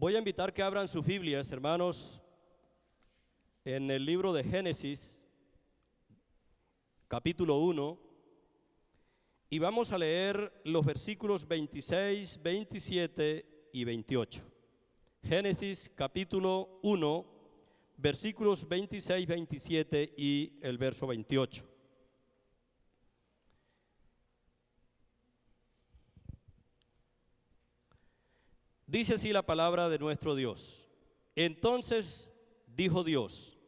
voy a invitar que abran sus Biblias, hermanos, en el libro de Génesis, capítulo 1, y vamos a leer los versículos 26, 27 y 28. Génesis, capítulo 1, versículos 26, 27 y el verso 28. Dice así la palabra de nuestro Dios. Entonces dijo Dios: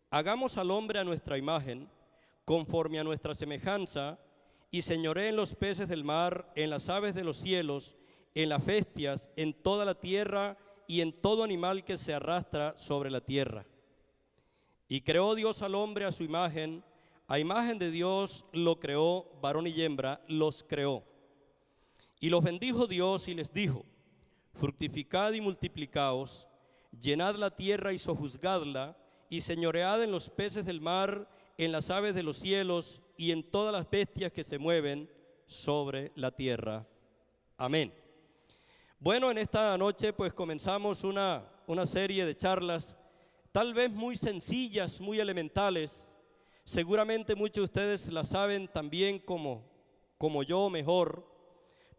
hagamos al hombre a nuestra imagen, conforme a nuestra semejanza, y señoree en los peces del mar, en las aves de los cielos, en las bestias, en toda la tierra y en todo animal que se arrastra sobre la tierra. Y creó Dios al hombre a su imagen, a imagen de Dios lo creó, varón y hembra los creó. Y los bendijo Dios y les dijo: fructificad y multiplicaos, llenad la tierra y sojuzgadla, y señoread en los peces del mar, en las aves de los cielos, y en todas las bestias que se mueven sobre la tierra. Amén. Bueno, en esta noche pues comenzamos una serie de charlas, tal vez muy sencillas, muy elementales. Seguramente muchos de ustedes la saben también como yo, mejor.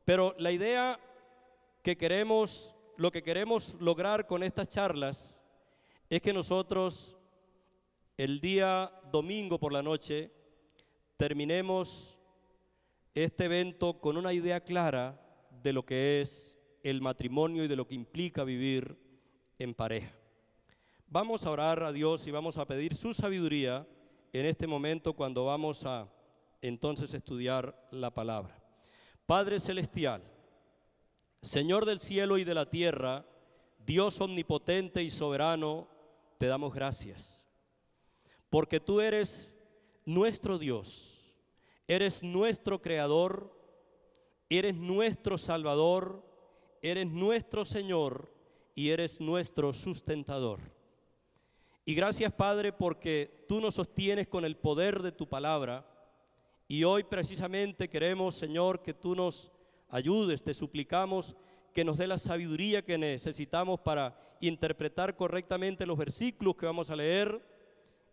Pero la idea lo que queremos lograr con estas charlas es que nosotros el día domingo por la noche terminemos este evento con una idea clara de lo que es el matrimonio y de lo que implica vivir en pareja. Vamos a orar a Dios y vamos a pedir su sabiduría en este momento cuando vamos a entonces estudiar la palabra. Padre celestial, Señor del cielo y de la tierra, Dios omnipotente y soberano, te damos gracias, porque tú eres nuestro Dios, eres nuestro Creador, eres nuestro Salvador, eres nuestro Señor y eres nuestro sustentador. Y gracias, Padre, porque tú nos sostienes con el poder de tu palabra, y hoy precisamente queremos, Señor, que tú nos ayudes, te suplicamos que nos dé la sabiduría que necesitamos para interpretar correctamente los versículos que vamos a leer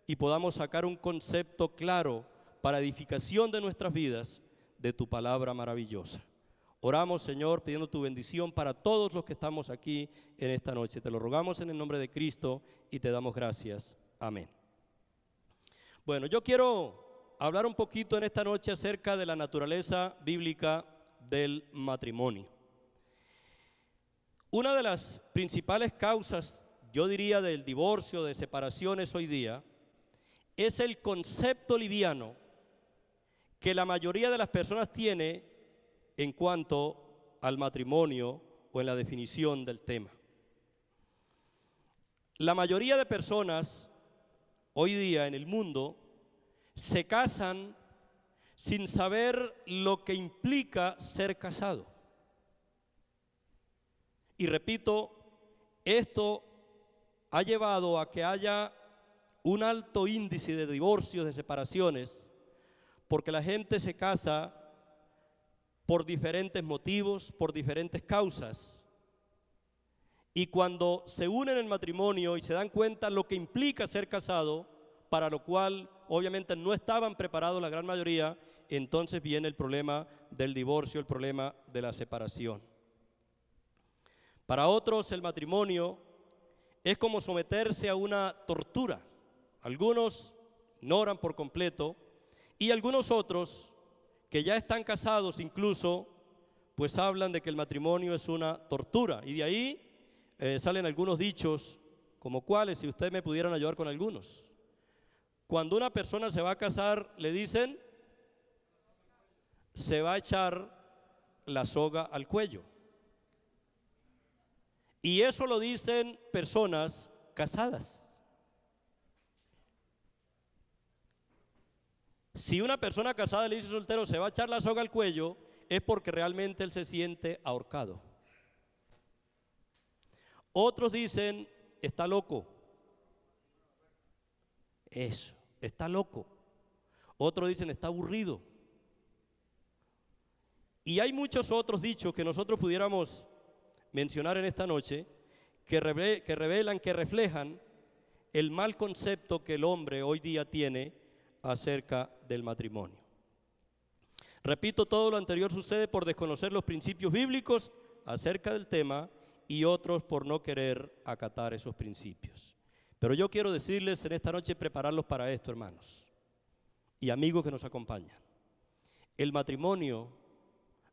y podamos sacar un concepto claro para edificación de nuestras vidas de tu palabra maravillosa. Oramos, Señor, pidiendo tu bendición para todos los que estamos aquí en esta noche. Te lo rogamos en el nombre de Cristo y te damos gracias. Amén. Bueno, yo quiero hablar un poquito en esta noche acerca de la naturaleza bíblica del matrimonio. Una de las principales causas, yo diría, del divorcio, de separaciones hoy día, es el concepto liviano que la mayoría de las personas tiene en cuanto al matrimonio o en la definición del tema. La mayoría de personas hoy día en el mundo se casan sin saber lo que implica ser casado. Y repito, esto ha llevado a que haya un alto índice de divorcios, de separaciones, porque la gente se casa por diferentes motivos, por diferentes causas. Y cuando se unen en matrimonio y se dan cuenta lo que implica ser casado, para lo cual obviamente no estaban preparados la gran mayoría, entonces viene el problema del divorcio, el problema de la separación. Para otros el matrimonio es como someterse a una tortura. Algunos ignoran por completo y algunos otros que ya están casados incluso, pues hablan de que el matrimonio es una tortura. Y de ahí salen algunos dichos, como cuáles, si ustedes me pudieran ayudar con algunos. Cuando una persona se va a casar, le dicen, se va a echar la soga al cuello. Y eso lo dicen personas casadas. Si una persona casada le dice soltero, se va a echar la soga al cuello, es porque realmente él se siente ahorcado. Otros dicen, está loco. Eso, está loco. Otros dicen, está aburrido. Y hay muchos otros dichos que nosotros pudiéramos mencionar en esta noche que revelan, que reflejan el mal concepto que el hombre hoy día tiene acerca del matrimonio. Repito, todo lo anterior sucede por desconocer los principios bíblicos acerca del tema y otros por no querer acatar esos principios. Pero yo quiero decirles en esta noche, prepararlos para esto, hermanos y amigos que nos acompañan. El matrimonio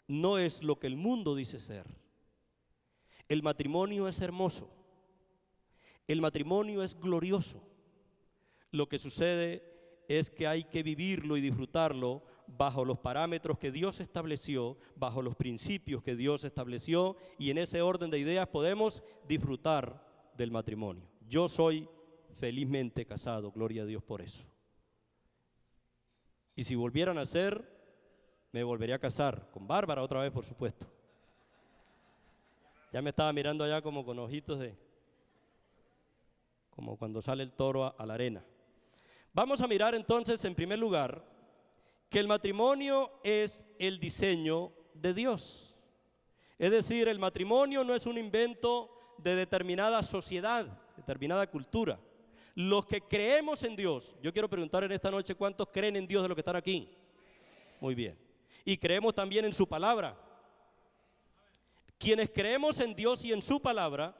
no es lo que el mundo dice ser. El matrimonio es hermoso. El matrimonio es glorioso. Lo que sucede es que hay que vivirlo y disfrutarlo bajo los parámetros que Dios estableció, bajo los principios que Dios estableció, y en ese orden de ideas podemos disfrutar del matrimonio. Yo soy felizmente casado, gloria a Dios por eso. Y si volvieran a ser, me volvería a casar, con Bárbara otra vez, por supuesto. Ya me estaba mirando allá como con ojitos como cuando sale el toro a la arena. Vamos a mirar entonces, en primer lugar, que el matrimonio es el diseño de Dios. Es decir, el matrimonio no es un invento de determinada sociedad, determinada cultura. Los que creemos en Dios, yo quiero preguntar en esta noche, ¿cuántos creen en Dios de los que están aquí? Muy bien. Y creemos también en su palabra. Quienes creemos en Dios y en su palabra,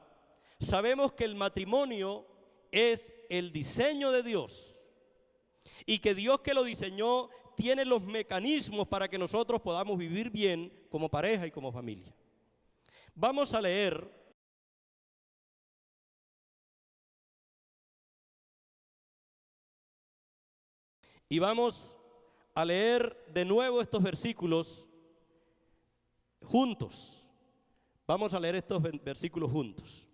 sabemos que el matrimonio es el diseño de Dios y que Dios que lo diseñó tiene los mecanismos para que nosotros podamos vivir bien como pareja y como familia. Vamos a leer y vamos a leer de nuevo estos versículos juntos. Vamos a leer estos versículos juntos.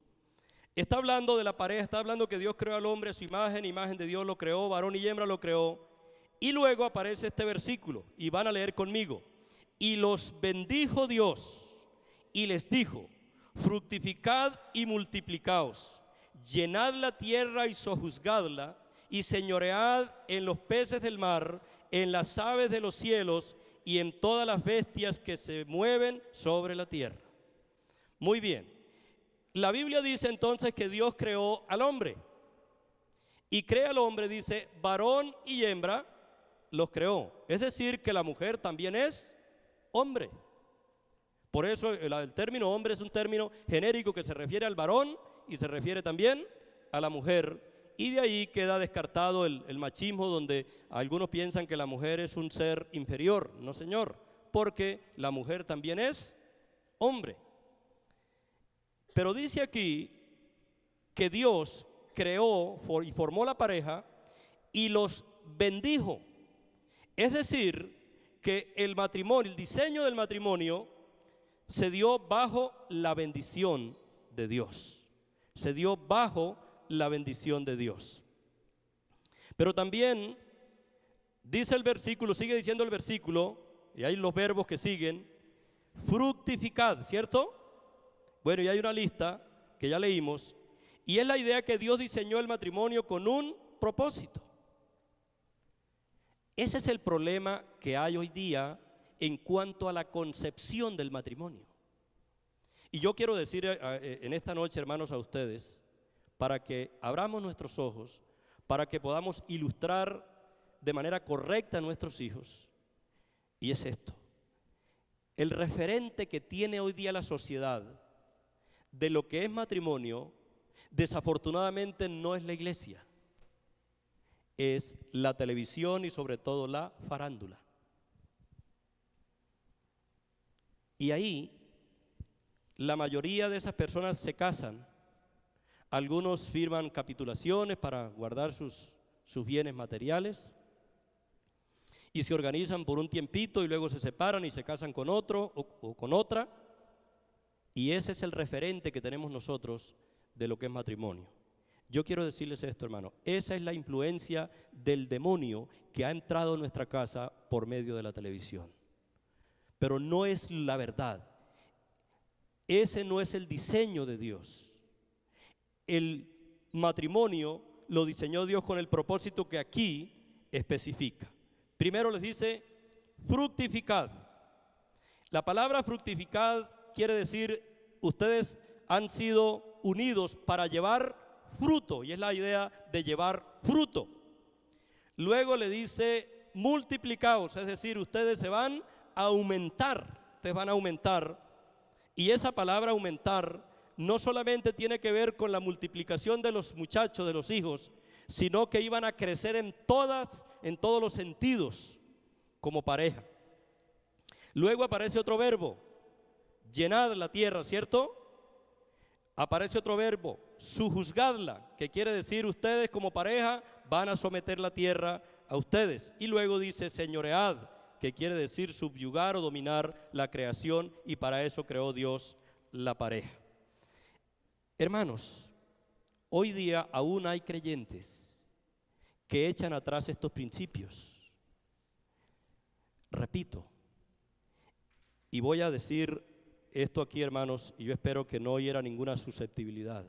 Está hablando de la pareja, está hablando que Dios creó al hombre a su imagen, imagen de Dios lo creó, varón y hembra lo creó. Y luego aparece este versículo, y van a leer conmigo. Y los bendijo Dios, y les dijo, fructificad y multiplicaos, llenad la tierra y sojuzgadla, y señoread en los peces del mar, en las aves de los cielos, y en todas las bestias que se mueven sobre la tierra. Muy bien. La Biblia dice entonces que Dios creó al hombre. Y crea al hombre, dice, varón y hembra los creó. Es decir, que la mujer también es hombre. Por eso el término hombre es un término genérico que se refiere al varón y se refiere también a la mujer. Y de ahí queda descartado el machismo, donde algunos piensan que la mujer es un ser inferior. No, señor, porque la mujer también es hombre. Pero dice aquí que Dios creó y formó la pareja y los bendijo. Es decir, que el matrimonio, el diseño del matrimonio se dio bajo la bendición de Dios. Se dio bajo la bendición de Dios. Pero también dice el versículo, sigue diciendo el versículo, y hay los verbos que siguen, fructificad, ¿cierto? Bueno, y hay una lista que ya leímos, y es la idea que Dios diseñó el matrimonio con un propósito. Ese es el problema que hay hoy día en cuanto a la concepción del matrimonio. Y yo quiero decir en esta noche, hermanos, a ustedes, para que abramos nuestros ojos, para que podamos ilustrar de manera correcta a nuestros hijos, y es esto. El referente que tiene hoy día la sociedad de lo que es matrimonio, desafortunadamente no es la iglesia, es la televisión y sobre todo la farándula. Y ahí la mayoría de esas personas se casan, algunos firman capitulaciones para guardar sus bienes materiales y se organizan por un tiempito y luego se separan y se casan con otro o con otra. Y ese es el referente que tenemos nosotros de lo que es matrimonio. Yo quiero decirles esto, hermano, esa es la influencia del demonio que ha entrado en nuestra casa por medio de la televisión. Pero no es la verdad. Ese no es el diseño de Dios. El matrimonio lo diseñó Dios con el propósito que aquí especifica. Primero les dice, fructificad. La palabra fructificad quiere decir, ustedes han sido unidos para llevar fruto, y es la idea de llevar fruto. Luego le dice, multiplicaos, es decir, ustedes se van a aumentar, ustedes van a aumentar. Y esa palabra aumentar no solamente tiene que ver con la multiplicación de los muchachos, de los hijos, sino que iban a crecer en todos los sentidos, como pareja. Luego aparece otro verbo, llenad la tierra, ¿cierto? Aparece otro verbo, sujuzgadla, que quiere decir ustedes como pareja van a someter la tierra a ustedes. Y luego dice señoread, que quiere decir subyugar o dominar la creación, y para eso creó Dios la pareja. Hermanos, hoy día aún hay creyentes que echan atrás estos principios. Repito, y voy a decir esto aquí, hermanos, y yo espero que no hiera ninguna susceptibilidad,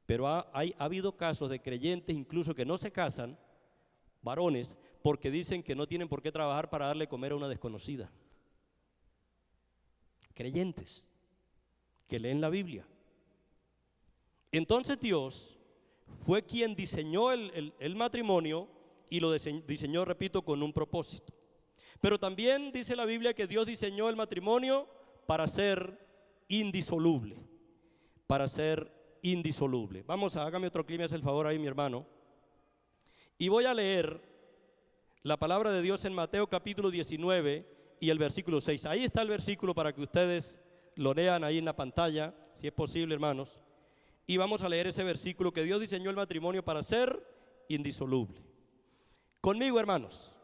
pero ha habido casos de creyentes incluso que no se casan, varones, porque dicen que no tienen por qué trabajar para darle comer a una desconocida. Creyentes que leen la Biblia. Entonces Dios fue quien diseñó el matrimonio, y lo diseñó, repito, con un propósito. Pero también dice la Biblia que Dios diseñó el matrimonio para ser indisoluble, para ser indisoluble. Vamos, hágame otro clima, es el favor ahí, mi hermano. Y voy a leer la palabra de Dios en Mateo capítulo 19 y el versículo 6. Ahí está el versículo para que ustedes lo lean ahí en la pantalla, si es posible, hermanos. Y vamos a leer ese versículo, que Dios diseñó el matrimonio para ser indisoluble. Conmigo, hermanos.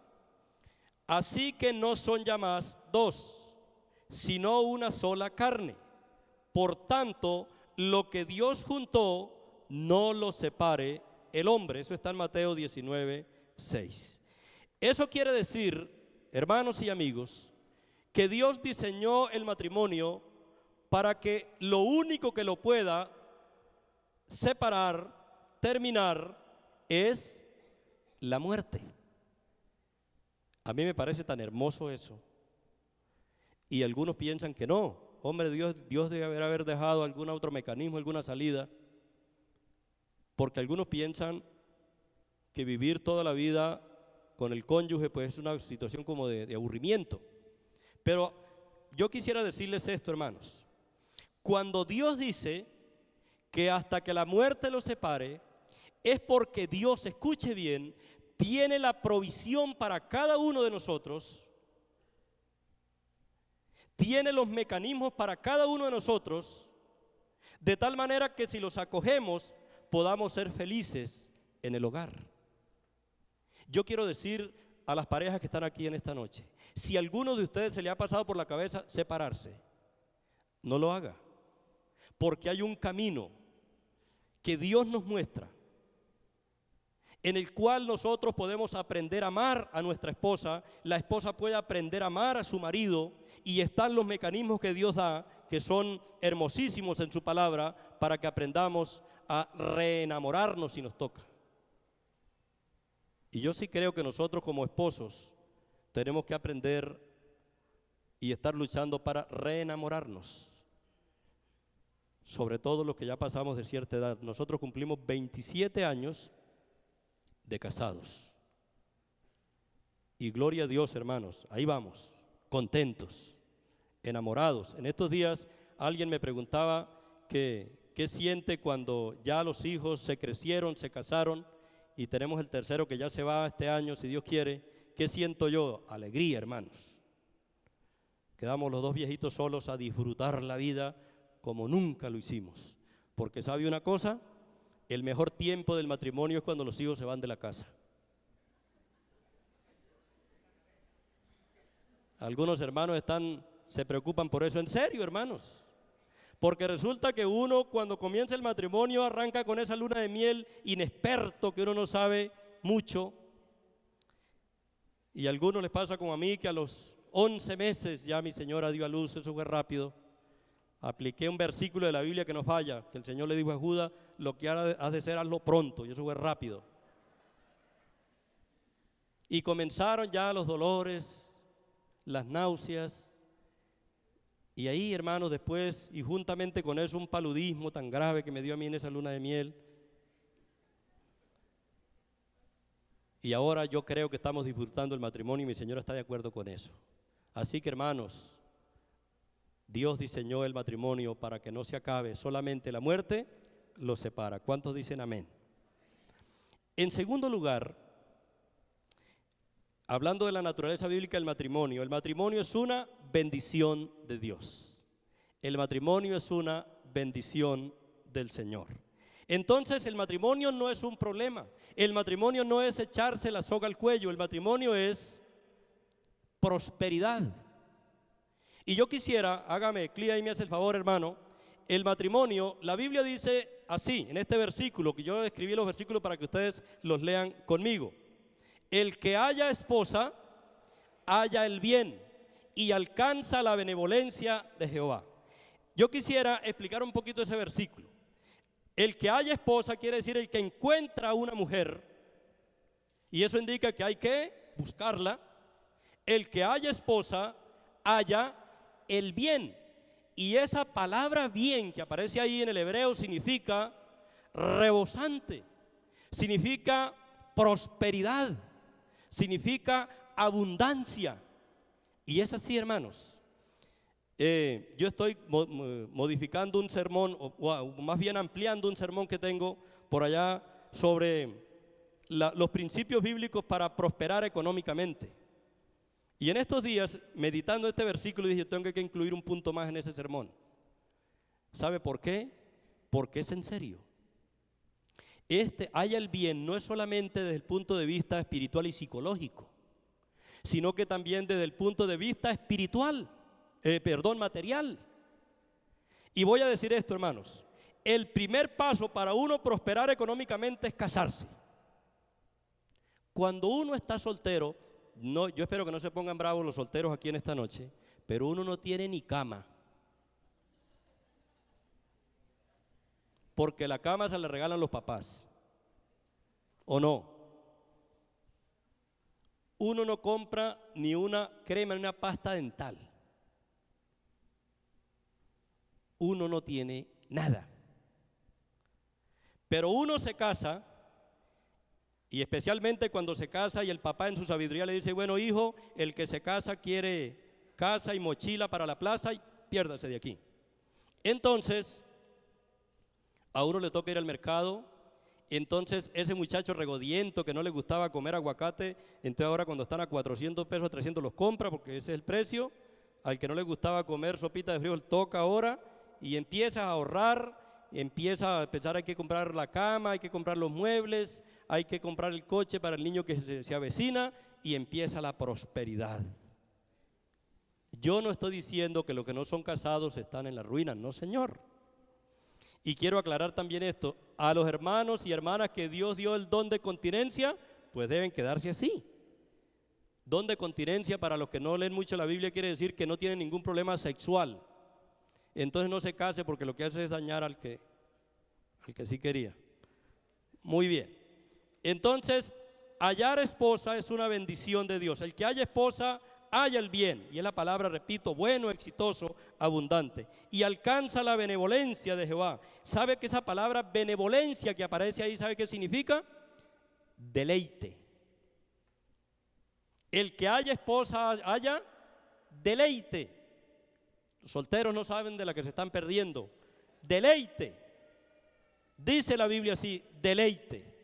Así que no son ya más dos, sino una sola carne. Por tanto, lo que Dios juntó, no lo separe el hombre. Eso está en Mateo 19, 6. Eso quiere decir, hermanos y amigos, que Dios diseñó el matrimonio para que lo único que lo pueda separar, terminar, es la muerte. A mí me parece tan hermoso eso. Y algunos piensan que no. Hombre, Dios debe haber dejado algún otro mecanismo, alguna salida. Porque algunos piensan que vivir toda la vida con el cónyuge pues es una situación como de aburrimiento. Pero yo quisiera decirles esto, hermanos. Cuando Dios dice que hasta que la muerte los separe, es porque Dios, escuche bien, tiene la provisión para cada uno de nosotros, tiene los mecanismos para cada uno de nosotros, de tal manera que si los acogemos, podamos ser felices en el hogar. Yo quiero decir a las parejas que están aquí en esta noche, si a alguno de ustedes se le ha pasado por la cabeza separarse, no lo haga, porque hay un camino que Dios nos muestra, en el cual nosotros podemos aprender a amar a nuestra esposa, la esposa puede aprender a amar a su marido, y están los mecanismos que Dios da, que son hermosísimos en su palabra, para que aprendamos a reenamorarnos si nos toca. Y yo sí creo que nosotros como esposos tenemos que aprender y estar luchando para reenamorarnos. Sobre todo los que ya pasamos de cierta edad. Nosotros cumplimos 27 años de casados. Y gloria a Dios, hermanos, ahí vamos, contentos, enamorados. En estos días alguien me preguntaba qué siente cuando ya los hijos se crecieron, se casaron, y tenemos el tercero que ya se va este año, si Dios quiere. ¿Qué siento yo? Alegría, hermanos. Quedamos los dos viejitos solos a disfrutar la vida como nunca lo hicimos. Porque ¿sabe una cosa? El mejor tiempo del matrimonio es cuando los hijos se van de la casa. Algunos hermanos se preocupan por eso. En serio, hermanos. Porque resulta que uno, cuando comienza el matrimonio, arranca con esa luna de miel inexperto, que uno no sabe mucho. Y a algunos les pasa como a mí, que a los 11 meses ya mi señora dio a luz. Eso fue rápido. Apliqué un versículo de la Biblia que no falla, que el Señor le dijo a Judas: lo que has de hacer, hazlo pronto. Y eso fue rápido. Y comenzaron ya los dolores, las náuseas. Y ahí, hermanos, después, y juntamente con eso, un paludismo tan grave que me dio a mí en esa luna de miel. Y ahora yo creo que estamos disfrutando el matrimonio y mi señora está de acuerdo con eso. Así que, hermanos, Dios diseñó el matrimonio para que no se acabe, solamente la muerte los separa. ¿Cuántos dicen amén? En segundo lugar, hablando de la naturaleza bíblica del matrimonio, el matrimonio es una bendición de Dios. El matrimonio es una bendición del Señor. Entonces el matrimonio no es un problema. El matrimonio no es echarse la soga al cuello. El matrimonio es prosperidad. Y yo quisiera, hágame clic ahí, me hace el favor, hermano. El matrimonio, la Biblia dice así, en este versículo, que yo escribí los versículos para que ustedes los lean conmigo. El que haya esposa, haya el bien y alcanza la benevolencia de Jehová. Yo quisiera explicar un poquito ese versículo. El que haya esposa quiere decir el que encuentra una mujer, y eso indica que hay que buscarla. El que haya esposa, haya el bien. Y esa palabra bien que aparece ahí en el hebreo significa rebosante, significa prosperidad, significa abundancia. Y es así, hermanos. Yo estoy modificando un sermón, o más bien ampliando un sermón que tengo por allá sobre los principios bíblicos para prosperar económicamente. Y en estos días, meditando este versículo, dije, tengo que incluir un punto más en ese sermón. ¿Sabe por qué? Porque es en serio. Haya el bien no es solamente desde el punto de vista espiritual y psicológico, sino que también desde el punto de vista material. Y voy a decir esto, hermanos. El primer paso para uno prosperar económicamente es casarse. Cuando uno está soltero, no, yo espero que no se pongan bravos los solteros aquí en esta noche, pero uno no tiene ni cama. Porque la cama se la regalan los papás. ¿O no? Uno no compra ni una crema ni una pasta dental. Uno no tiene nada. Pero uno se casa, y especialmente cuando se casa y el papá en su sabiduría le dice, bueno, hijo, el que se casa quiere casa y mochila para la plaza y piérdase de aquí. Entonces, a uno le toca ir al mercado. Entonces ese muchacho regodiento que no le gustaba comer aguacate, entonces ahora cuando están a 400 pesos, 300 los compra porque ese es el precio. Al que no le gustaba comer sopita de frijol toca ahora y empieza a ahorrar, empieza a pensar hay que comprar la cama, hay que comprar los muebles, hay que comprar el coche para el niño que se avecina y empieza la prosperidad. Yo no estoy diciendo que los que no son casados están en la ruina, no, señor. Y quiero aclarar también esto, a los hermanos y hermanas que Dios dio el don de continencia, pues deben quedarse así. Don de continencia, para los que no leen mucho la Biblia, quiere decir que no tienen ningún problema sexual. Entonces no se case porque lo que hace es dañar al que sí quería. Muy bien. Entonces, hallar esposa es una bendición de Dios. El que haya esposa, haya el bien, y es la palabra, repito, bueno, exitoso, abundante, y alcanza la benevolencia de Jehová. ¿Sabe que esa palabra benevolencia que aparece ahí, sabe qué significa? Deleite. El que haya esposa, haya deleite. Los solteros no saben de la que se están perdiendo. Deleite. Dice la Biblia así, deleite.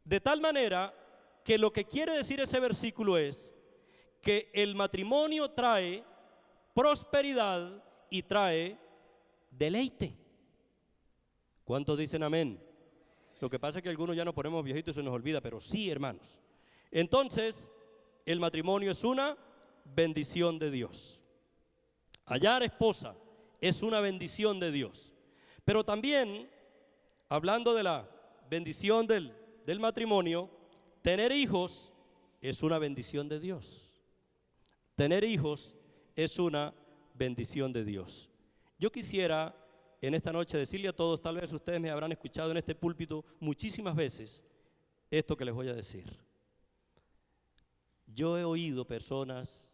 De tal manera que lo que quiere decir ese versículo es que el matrimonio trae prosperidad y trae deleite. ¿Cuántos dicen amén? Lo que pasa es que algunos ya nos ponemos viejitos y se nos olvida, pero sí, hermanos. Entonces, el matrimonio es una bendición de Dios. Hallar esposa es una bendición de Dios. Pero también, hablando de la bendición del matrimonio, tener hijos es una bendición de Dios. Tener hijos es una bendición de Dios. Yo quisiera en esta noche decirle a todos, tal vez ustedes me habrán escuchado en este púlpito muchísimas veces, esto que les voy a decir. Yo he oído personas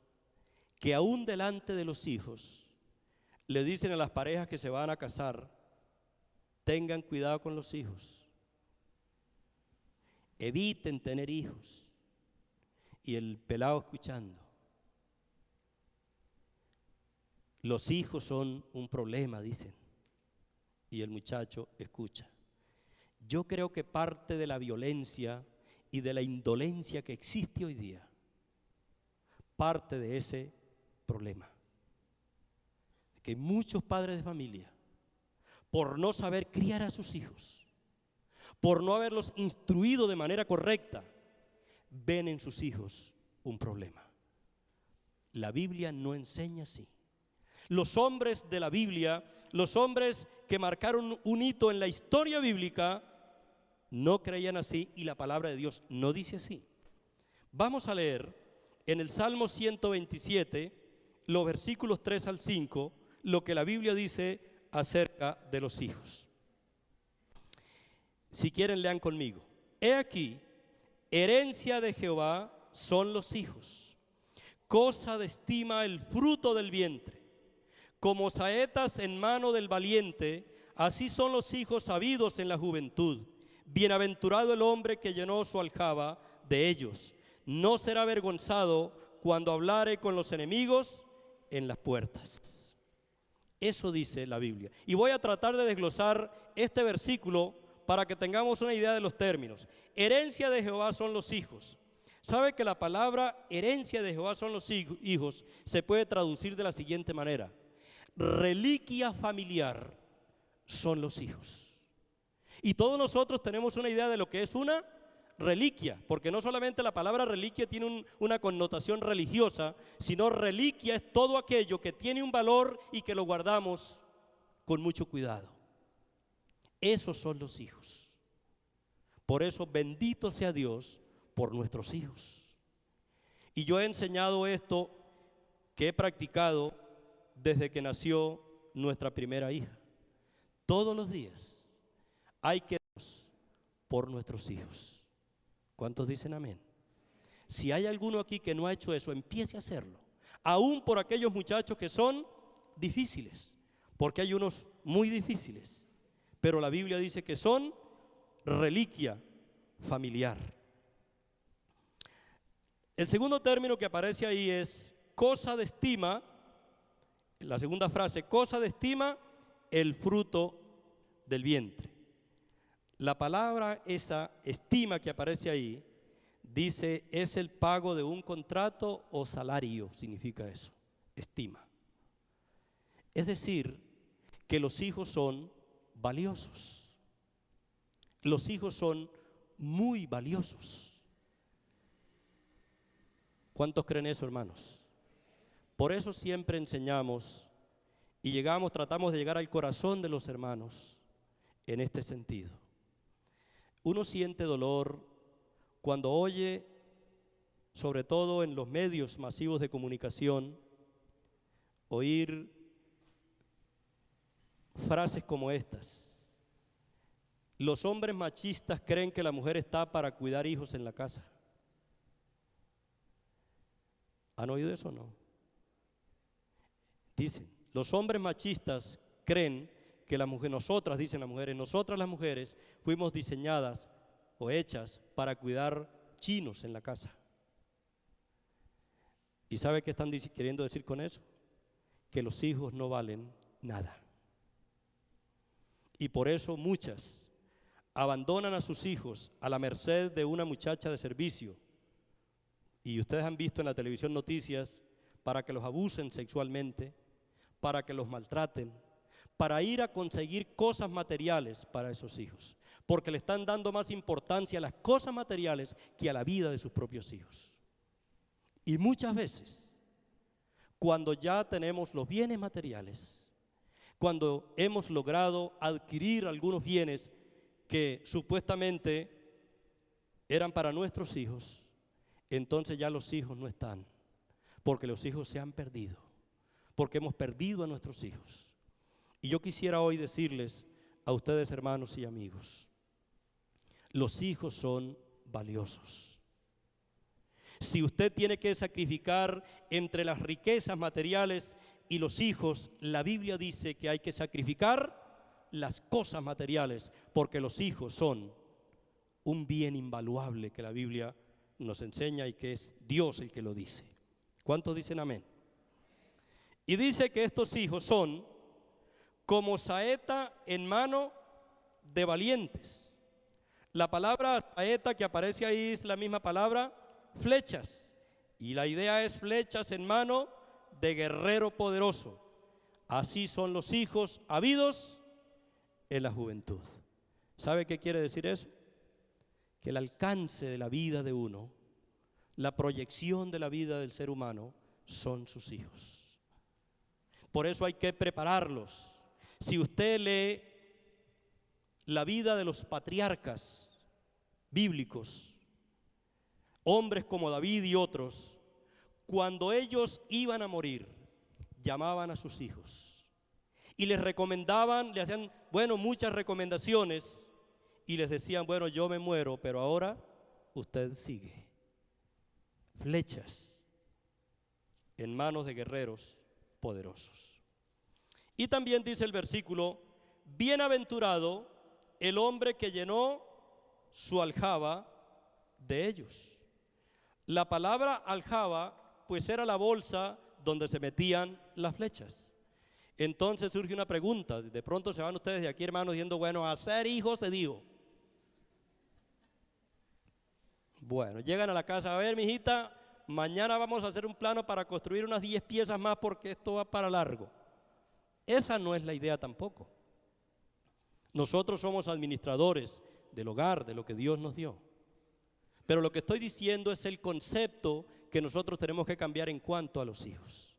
que aún delante de los hijos le dicen a las parejas que se van a casar, tengan cuidado con los hijos, eviten tener hijos. Y el pelado escuchando. Los hijos son un problema, dicen. Y el muchacho escucha. Yo creo que parte de la violencia y de la indolencia que existe hoy día, parte de ese problema. Que muchos padres de familia, por no saber criar a sus hijos, por no haberlos instruido de manera correcta, ven en sus hijos un problema. La Biblia no enseña así. Los hombres de la Biblia, los hombres que marcaron un hito en la historia bíblica, no creían así y la palabra de Dios no dice así. Vamos a leer en el Salmo 127, los versículos 3 al 5, lo que la Biblia dice acerca de los hijos. Si quieren, lean conmigo. He aquí, herencia de Jehová son los hijos, cosa de estima el fruto del vientre. Como saetas en mano del valiente, así son los hijos sabidos en la juventud. Bienaventurado el hombre que llenó su aljaba de ellos. No será avergonzado cuando hablare con los enemigos en las puertas. Eso dice la Biblia. Y voy a tratar de desglosar este versículo para que tengamos una idea de los términos. Herencia de Jehová son los hijos. ¿Sabe que la palabra herencia de Jehová son los hijos se puede traducir de la siguiente manera? Reliquia familiar son los hijos. Y todos nosotros tenemos una idea de lo que es una reliquia, porque no solamente la palabra reliquia tiene una connotación religiosa, sino reliquia es todo aquello que tiene un valor y que lo guardamos con mucho cuidado. Esos son los hijos. Por eso bendito sea Dios por nuestros hijos. Y yo he enseñado esto que he practicado desde que nació nuestra primera hija. Todos los días hay que dar por nuestros hijos. ¿Cuántos dicen amén? Si hay alguno aquí que no ha hecho eso, empiece a hacerlo. Aún por aquellos muchachos que son difíciles, porque hay unos muy difíciles, pero la Biblia dice que son reliquia familiar. El segundo término que aparece ahí es cosa de estima. La segunda frase, cosa de estima el fruto del vientre. La palabra esa, estima, que aparece ahí, dice, es el pago de un contrato o salario, significa eso, estima. Es decir, que los hijos son valiosos. Los hijos son muy valiosos. ¿Cuántos creen eso, hermanos? Por eso siempre enseñamos y tratamos de llegar al corazón de los hermanos en este sentido. Uno siente dolor cuando oye, sobre todo en los medios masivos de comunicación, oír frases como estas. Los hombres machistas creen que la mujer está para cuidar hijos en la casa. ¿Han oído eso o no? Dicen, los hombres machistas creen que la mujer, nosotras las mujeres fuimos diseñadas o hechas para cuidar chinos en la casa. ¿Y sabe qué están queriendo decir con eso? Que los hijos no valen nada. Y por eso muchas abandonan a sus hijos a la merced de una muchacha de servicio. Y ustedes han visto en la televisión noticias para que los abusen sexualmente, para que los maltraten, para ir a conseguir cosas materiales para esos hijos, porque le están dando más importancia a las cosas materiales que a la vida de sus propios hijos. Y muchas veces, cuando ya tenemos los bienes materiales, cuando hemos logrado adquirir algunos bienes que supuestamente eran para nuestros hijos, entonces ya los hijos no están, porque los hijos se han perdido, porque hemos perdido a nuestros hijos. Y yo quisiera hoy decirles a ustedes, hermanos y amigos, los hijos son valiosos. Si usted tiene que sacrificar entre las riquezas materiales y los hijos, la Biblia dice que hay que sacrificar las cosas materiales, porque los hijos son un bien invaluable que la Biblia nos enseña y que es Dios el que lo dice. ¿Cuántos dicen amén? Y dice que estos hijos son como saeta en mano de valientes. La palabra saeta que aparece ahí es la misma palabra flechas. Y la idea es flechas en mano de guerrero poderoso. Así son los hijos habidos en la juventud. ¿Sabe qué quiere decir eso? Que el alcance de la vida de uno, la proyección de la vida del ser humano, son sus hijos. Por eso hay que prepararlos. Si usted lee la vida de los patriarcas bíblicos, hombres como David y otros, cuando ellos iban a morir, llamaban a sus hijos y les recomendaban, le hacían, muchas recomendaciones y les decían, yo me muero, pero ahora usted sigue. Flechas en manos de guerreros poderosos. Y también dice el versículo, bienaventurado el hombre que llenó su aljaba de ellos. La palabra aljaba, pues era la bolsa donde se metían las flechas. Entonces surge una pregunta, de pronto se van ustedes de aquí, hermanos, diciendo, hacer hijos se dijo. Llegan a la casa, a ver, mijita, mañana vamos a hacer un plano para construir unas 10 piezas más porque esto va para largo. Esa no es la idea tampoco. Nosotros somos administradores del hogar, de lo que Dios nos dio. Pero lo que estoy diciendo es el concepto que nosotros tenemos que cambiar en cuanto a los hijos.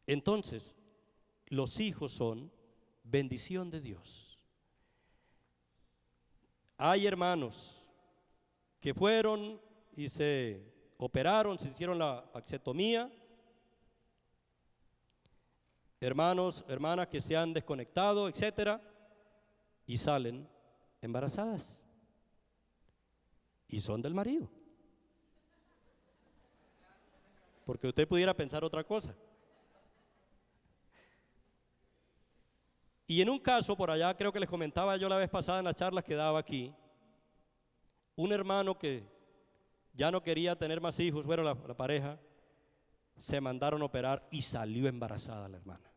Entonces, los hijos son bendición de Dios. Hay hermanos que fueron y se operaron, se hicieron la vasectomía. Hermanos, hermanas que se han desconectado, etcétera, y salen embarazadas. Y son del marido. Porque usted pudiera pensar otra cosa. Y en un caso por allá, creo que les comentaba yo la vez pasada en las charlas que daba aquí, un hermano que ya no quería tener más hijos, la pareja, se mandaron a operar y salió embarazada la hermana.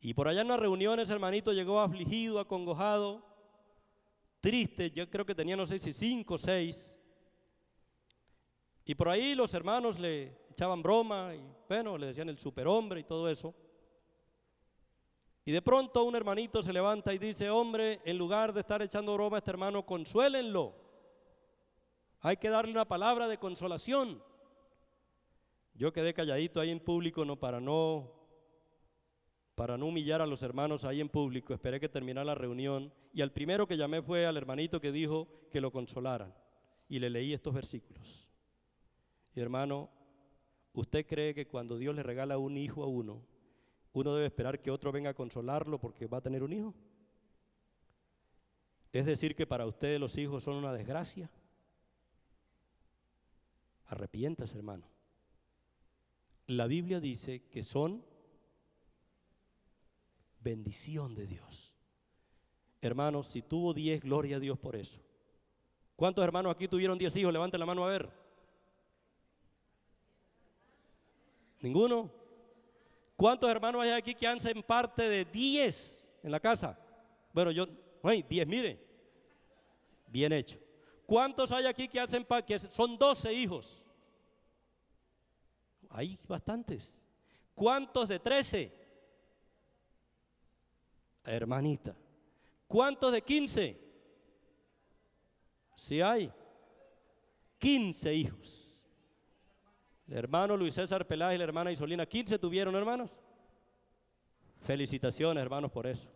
Y por allá en las reuniones, hermanito llegó afligido, acongojado, triste, yo creo que tenía, no sé si 5 o 6. Y por ahí los hermanos le echaban broma y le decían el superhombre y todo eso. Y de pronto un hermanito se levanta y dice, hombre, en lugar de estar echando broma a este hermano, consuélenlo. Hay que darle una palabra de consolación. Yo quedé calladito ahí en público, para no humillar a los hermanos ahí en público. Esperé que terminara la reunión y al primero que llamé fue al hermanito que dijo que lo consolaran. Y le leí estos versículos. Y hermano, ¿usted cree que cuando Dios le regala un hijo a uno debe esperar que otro venga a consolarlo porque va a tener un hijo? ¿Es decir que para usted los hijos son una desgracia? Arrepiéntase, hermano. La Biblia dice que son bendición de Dios. Hermanos, si tuvo 10, gloria a Dios por eso. ¿Cuántos hermanos aquí tuvieron 10 hijos? Levanten la mano a ver. ¿Ninguno? ¿Cuántos hermanos hay aquí que hacen parte de 10 en la casa? 10, mire. Bien hecho. ¿Cuántos hay aquí que hacen parte, que son 12 hijos? Hay bastantes. ¿Cuántos de 13? Hermanita. ¿Cuántos de 15? Sí hay. 15 hijos. El hermano Luis César Peláez y la hermana Isolina, 15 tuvieron, hermanos. Felicitaciones, hermanos, por eso.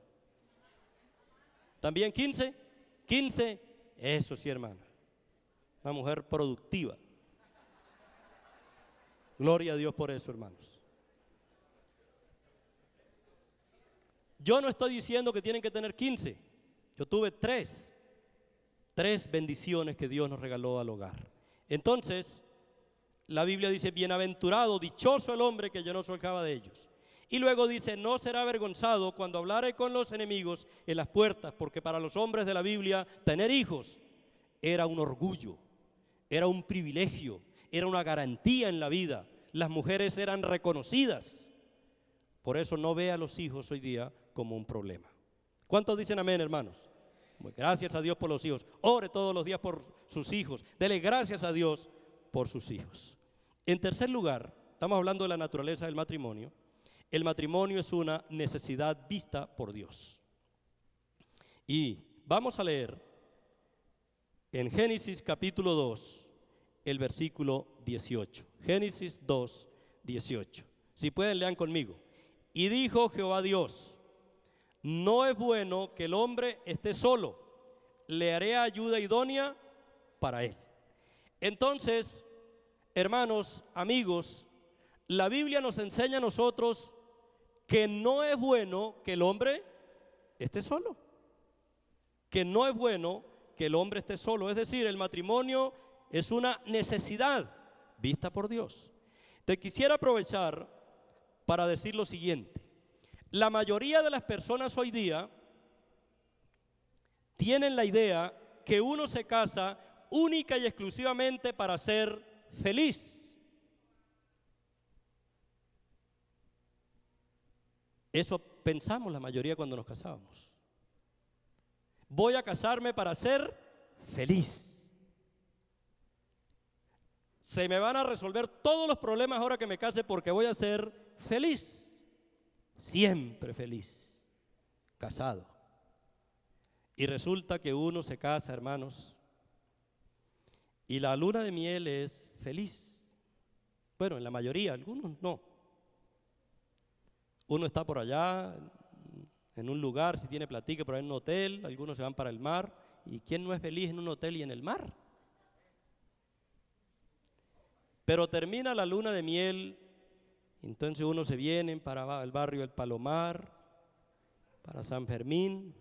¿También 15? 15, eso sí, hermana. Una mujer productiva. Gloria a Dios por eso, hermanos. Yo no estoy diciendo que tienen que tener 15. Yo tuve 3 bendiciones que Dios nos regaló al hogar. Entonces, la Biblia dice, bienaventurado, dichoso el hombre que no se alejaba de ellos. Y luego dice, no será avergonzado cuando hablare con los enemigos en las puertas, porque para los hombres de la Biblia tener hijos era un orgullo, era un privilegio, era una garantía en la vida. Las mujeres eran reconocidas. Por eso no ve a los hijos hoy día como un problema. ¿Cuántos dicen amén, hermanos? Gracias a Dios por los hijos. Ore todos los días por sus hijos. Dele gracias a Dios por sus hijos. En tercer lugar, estamos hablando de la naturaleza del matrimonio. El matrimonio es una necesidad vista por Dios. Y vamos a leer en Génesis capítulo 2, el versículo 18. Génesis 2, 18. Si pueden, lean conmigo. Y dijo Jehová Dios, no es bueno que el hombre esté solo, le haré ayuda idónea para él. Entonces, hermanos, amigos, la Biblia nos enseña a nosotros que no es bueno que el hombre esté solo. Que no es bueno que el hombre esté solo. Es decir, el matrimonio es una necesidad vista por Dios. Te quisiera aprovechar para decir lo siguiente. La mayoría de las personas hoy día tienen la idea que uno se casa única y exclusivamente para ser feliz. Eso pensamos la mayoría cuando nos casábamos. Voy a casarme para ser feliz. Se me van a resolver todos los problemas ahora que me case porque voy a ser feliz. Siempre feliz. Casado. Y resulta que uno se casa, hermanos, y la luna de miel es feliz. Bueno, en la mayoría, algunos no. Uno está por allá, en un lugar, si tiene platica, por ahí en un hotel, algunos se van para el mar. ¿Y quién no es feliz en un hotel y en el mar? Pero termina la luna de miel, entonces uno se viene para el barrio del Palomar, para San Fermín,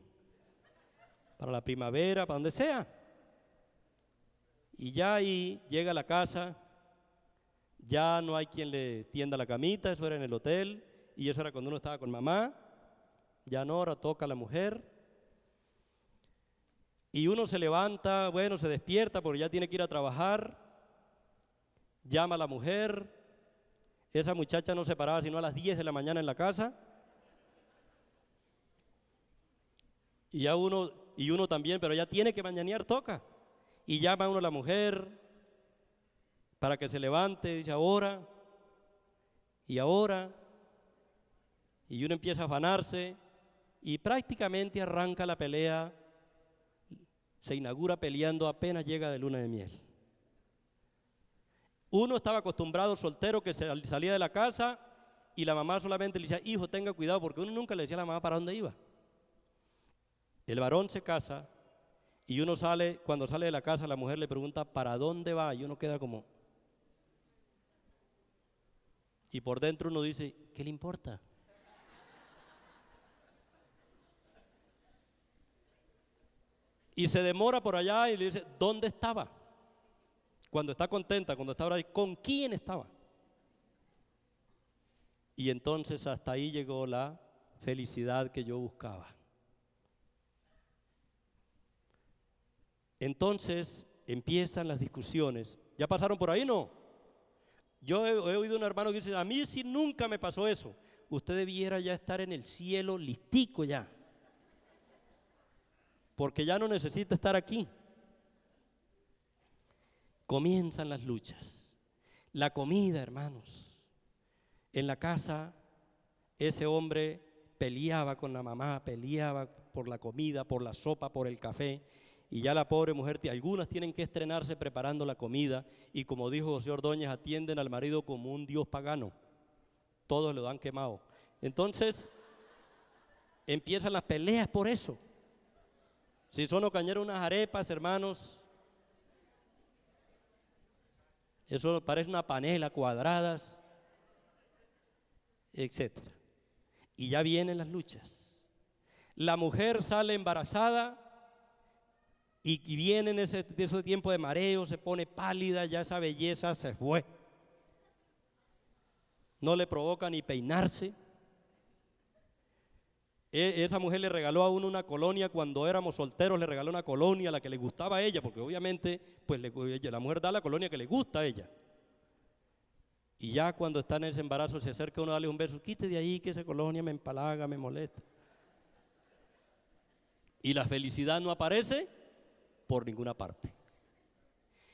para la primavera, para donde sea. Y ya ahí llega a la casa, ya no hay quien le tienda la camita, eso era en el hotel. Y eso era cuando uno estaba con mamá, ya no, ahora toca a la mujer. Y uno se levanta, bueno, se despierta porque ya tiene que ir a trabajar, llama a la mujer, esa muchacha no se paraba sino a las 10 de la mañana en la casa. Y uno también, pero ya tiene que mañanear, toca. Y llama a uno a la mujer para que se levante, dice ahora, y ahora. Y uno empieza a afanarse y prácticamente arranca la pelea, se inaugura peleando apenas llega de luna de miel. Uno estaba acostumbrado soltero que salía de la casa y la mamá solamente le decía, hijo, tenga cuidado, porque uno nunca le decía a la mamá para dónde iba. El varón se casa y uno sale, cuando sale de la casa la mujer le pregunta, ¿para dónde va? Y uno queda como... Y por dentro uno dice, ¿qué le importa? Y se demora por allá y le dice, ¿dónde estaba? Cuando está contenta, cuando está ahora, ¿con quién estaba? Y entonces hasta ahí llegó la felicidad que yo buscaba. Entonces empiezan las discusiones. ¿Ya pasaron por ahí? No. Yo he oído a un hermano que dice, a mí sí nunca me pasó eso. Usted debiera ya estar en el cielo listico ya. Porque ya no necesita estar aquí. Comienzan las luchas. La comida, hermanos. En la casa, ese hombre peleaba con la mamá, peleaba por la comida, por la sopa, por el café. Y ya la pobre mujer, algunas tienen que estrenarse preparando la comida. Y como dijo José Ordóñez, atienden al marido como un dios pagano. Todos lo dan quemado. Entonces, empiezan las peleas por eso. Si son ocañeros unas arepas, hermanos, eso parece una panela, cuadradas, etc. Y ya vienen las luchas. La mujer sale embarazada y viene en ese tiempo de mareo, se pone pálida, ya esa belleza se fue. No le provoca ni peinarse. Esa mujer le regaló a uno una colonia cuando éramos solteros, le regaló una colonia a la que le gustaba a ella, porque obviamente pues la mujer da la colonia que le gusta a ella. Y ya cuando está en ese embarazo se acerca uno a darle un beso, quite de ahí que esa colonia me empalaga, me molesta. Y la felicidad no aparece por ninguna parte.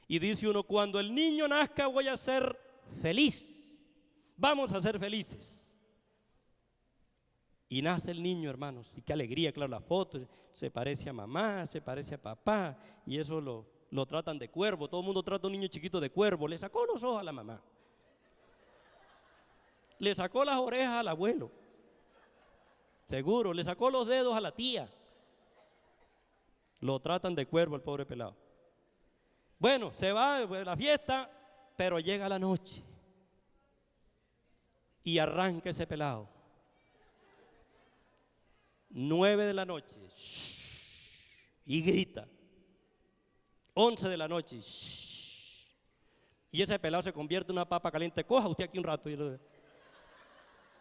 Y dice uno, cuando el niño nazca voy a ser feliz, vamos a ser felices. Y nace el niño, hermanos, y qué alegría, claro, la foto, se parece a mamá, se parece a papá, y eso lo tratan de cuervo, todo el mundo trata a un niño chiquito de cuervo, le sacó los ojos a la mamá, le sacó las orejas al abuelo, seguro, le sacó los dedos a la tía, lo tratan de cuervo el pobre pelado. Bueno, se va a la fiesta, pero llega la noche, y arranca ese pelado. 9 de la noche, y grita. 11 de la noche, y ese pelado se convierte en una papa caliente. Coja usted aquí un rato.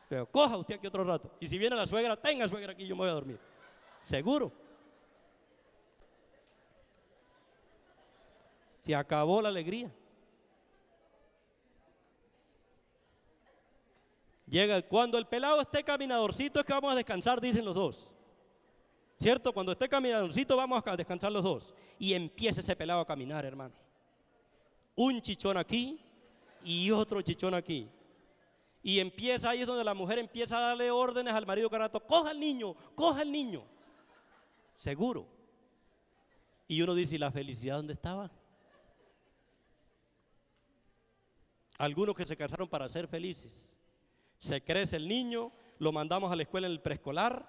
Pero coja usted aquí otro rato. Y si viene la suegra, tenga suegra aquí, yo me voy a dormir. Seguro. Se acabó la alegría. Llega, cuando el pelado esté caminadorcito es que vamos a descansar, dicen los dos. ¿Cierto? Cuando esté caminadorcito vamos a descansar los dos. Y empieza ese pelado a caminar, hermano. Un chichón aquí y otro chichón aquí. Y empieza, ahí es donde la mujer empieza a darle órdenes al marido cada rato, coja al niño, coja al niño. Seguro. Y uno dice, ¿y la felicidad dónde estaba? Algunos que se casaron para ser felices. Se crece el niño, lo mandamos a la escuela en el preescolar,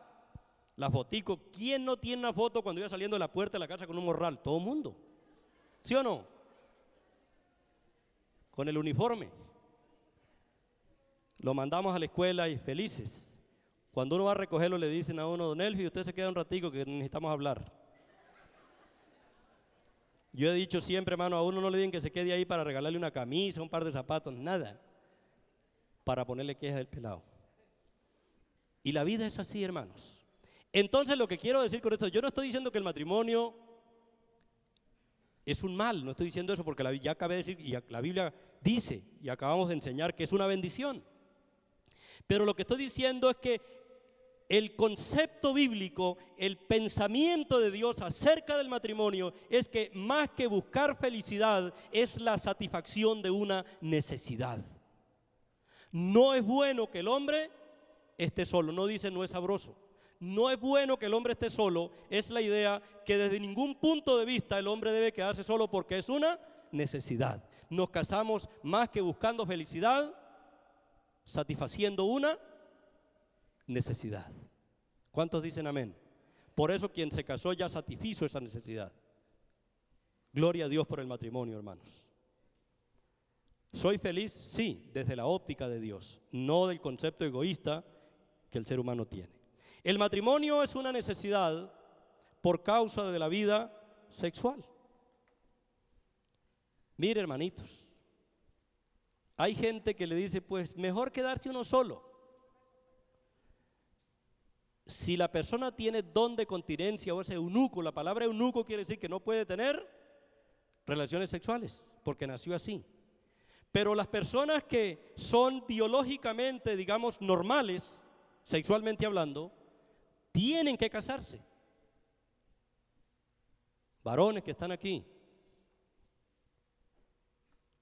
la fotico. ¿Quién no tiene una foto cuando iba saliendo de la puerta de la casa con un morral? Todo el mundo. ¿Sí o no? Con el uniforme. Lo mandamos a la escuela y felices. Cuando uno va a recogerlo le dicen a uno, don Elfi, usted se queda un ratico que necesitamos hablar. Yo he dicho siempre, hermano, a uno no le digan que se quede ahí para regalarle una camisa, un par de zapatos, nada. Para ponerle queja del pelado. Y la vida es así, hermanos. Entonces lo que quiero decir con esto, yo no estoy diciendo que el matrimonio es un mal, no estoy diciendo eso porque ya acabé de decir, y la Biblia dice, y acabamos de enseñar que es una bendición. Pero lo que estoy diciendo es que el concepto bíblico, el pensamiento de Dios acerca del matrimonio es que más que buscar felicidad es la satisfacción de una necesidad. No es bueno que el hombre esté solo, no dice no es sabroso. No es bueno que el hombre esté solo, es la idea que desde ningún punto de vista el hombre debe quedarse solo porque es una necesidad. Nos casamos más que buscando felicidad, satisfaciendo una necesidad. ¿Cuántos dicen amén? Por eso quien se casó ya satisfizo esa necesidad. Gloria a Dios por el matrimonio, hermanos. ¿Soy feliz? Sí, desde la óptica de Dios, no del concepto egoísta que el ser humano tiene. El matrimonio es una necesidad por causa de la vida sexual. Mire, hermanitos, hay gente que le dice, pues mejor quedarse uno solo. Si la persona tiene don de continencia o ese eunuco, la palabra eunuco quiere decir que no puede tener relaciones sexuales, porque nació así. Pero las personas que son biológicamente, digamos, normales, sexualmente hablando, tienen que casarse. Varones que están aquí,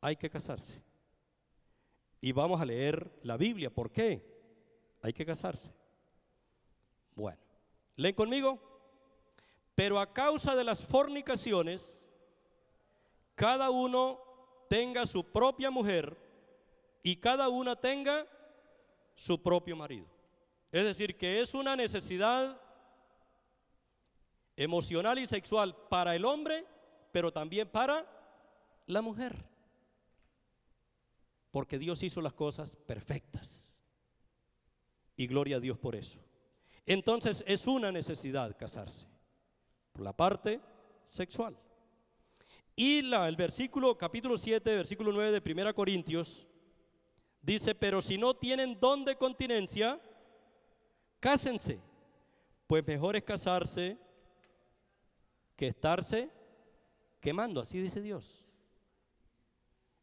hay que casarse. Y vamos a leer la Biblia. ¿Por qué? Hay que casarse. Bueno, leen conmigo. Pero a causa de las fornicaciones, cada uno tenga su propia mujer y cada una tenga su propio marido. Es decir, que es una necesidad emocional y sexual para el hombre, pero también para la mujer. Porque Dios hizo las cosas perfectas. Y gloria a Dios por eso. Entonces es una necesidad casarse. Por la parte sexual. Y el versículo, capítulo 7, versículo 9 de 1 Corintios, dice, pero si no tienen don de continencia, cásense, pues mejor es casarse que estarse quemando, así dice Dios.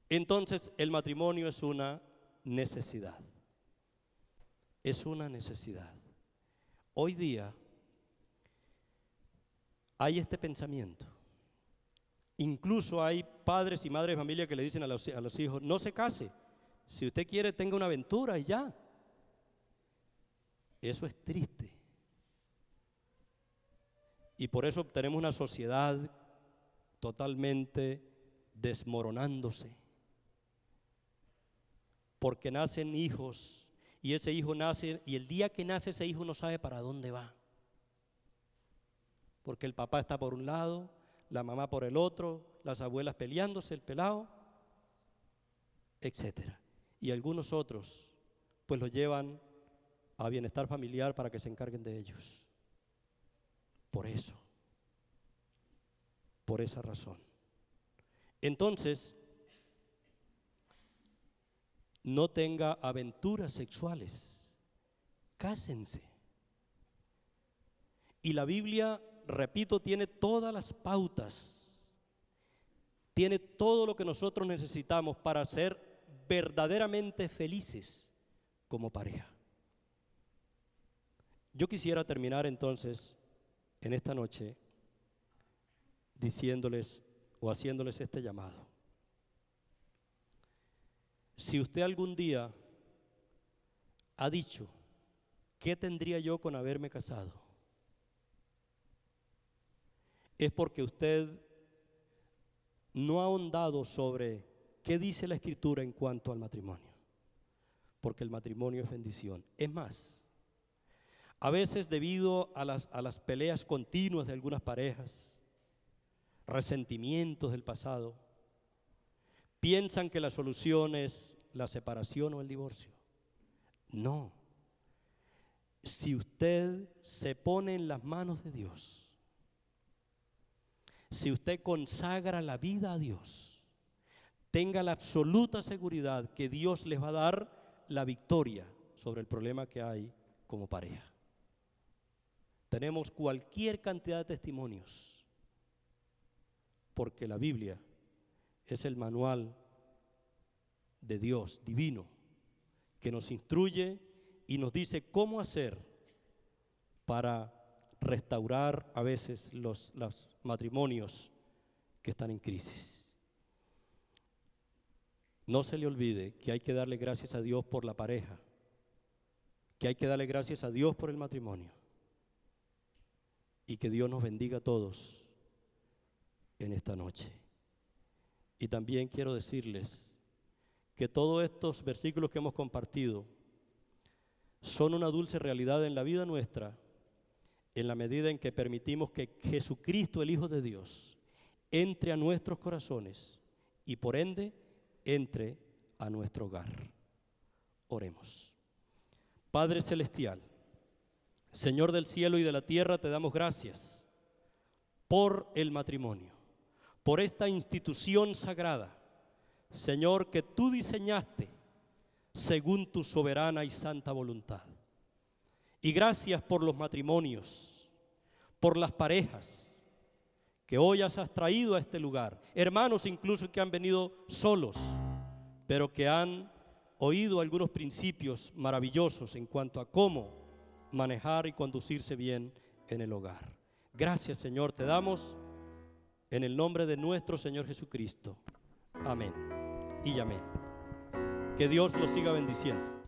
Entonces el matrimonio es una necesidad. Es una necesidad. Hoy día hay este pensamiento. Incluso hay padres y madres de familia que le dicen a los hijos, no se case. Si usted quiere, tenga una aventura y ya. Eso es triste. Y por eso tenemos una sociedad totalmente desmoronándose. Porque nacen hijos y ese hijo nace y el día que nace ese hijo no sabe para dónde va. Porque el papá está por un lado, la mamá por el otro, las abuelas peleándose, el pelado, etcétera. Y algunos otros pues los llevan a bienestar familiar para que se encarguen de ellos. Por eso, por esa razón. Entonces, no tenga aventuras sexuales, cásense. Y la Biblia, repito, tiene todas las pautas, tiene todo lo que nosotros necesitamos para ser verdaderamente felices como pareja. Yo quisiera terminar entonces en esta noche diciéndoles o haciéndoles este llamado. Si usted algún día ha dicho, ¿qué tendría yo con haberme casado? Es porque usted no ha ahondado sobre qué dice la Escritura en cuanto al matrimonio. Porque el matrimonio es bendición. Es más, a veces debido a las peleas continuas de algunas parejas, resentimientos del pasado, piensan que la solución es la separación o el divorcio. No. Si usted se pone en las manos de Dios, si usted consagra la vida a Dios, tenga la absoluta seguridad que Dios les va a dar la victoria sobre el problema que hay como pareja. Tenemos cualquier cantidad de testimonios, porque la Biblia es el manual de Dios divino que nos instruye y nos dice cómo hacer para restaurar a veces los matrimonios que están en crisis. No se le olvide que hay que darle gracias a Dios por la pareja, que hay que darle gracias a Dios por el matrimonio y que Dios nos bendiga a todos en esta noche. Y también quiero decirles que todos estos versículos que hemos compartido son una dulce realidad en la vida nuestra en la medida en que permitimos que Jesucristo, el Hijo de Dios, entre a nuestros corazones y por ende entre a nuestro hogar. Oremos. Padre Celestial, Señor del cielo y de la tierra, te damos gracias por el matrimonio, por esta institución sagrada, Señor, que tú diseñaste según tu soberana y santa voluntad. Y gracias por los matrimonios, por las parejas que hoy has traído a este lugar, hermanos incluso que han venido solos, pero que han oído algunos principios maravillosos en cuanto a cómo manejar y conducirse bien en el hogar. Gracias, Señor, te damos en el nombre de nuestro Señor Jesucristo. Amén y amén. Que Dios los siga bendiciendo.